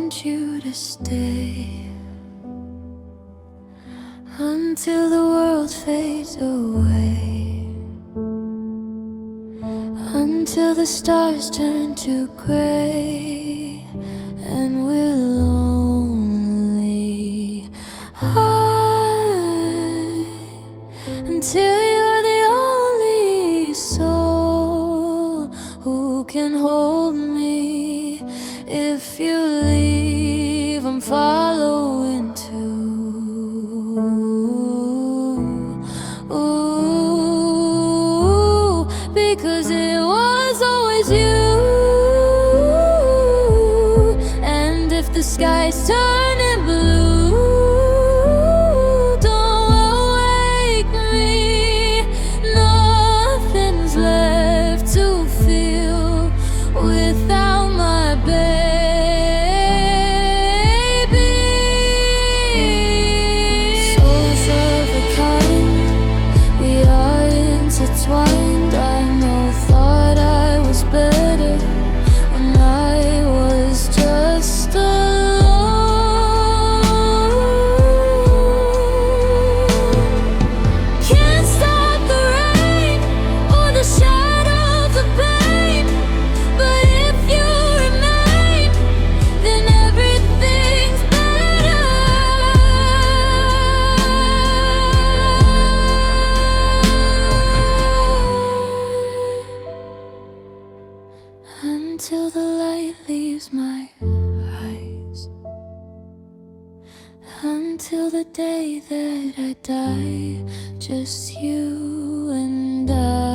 want you to stay until the world fades away, until the stars turn to gray and we're lonely. Until you're the only soul who can hold me. If you leave, I'm following too. Ooh, because it was always you. And if the sky's turning blue, don't awake me. Nothing's left to feel without my baby. Souls of a kind, we are intertwined. I know, thought I was better when I was just alone. Can't stop the rain or the shadow of the pain, but if you remain, then everything's better. Until the light leaves my eyes, until the day that I die, just you and I.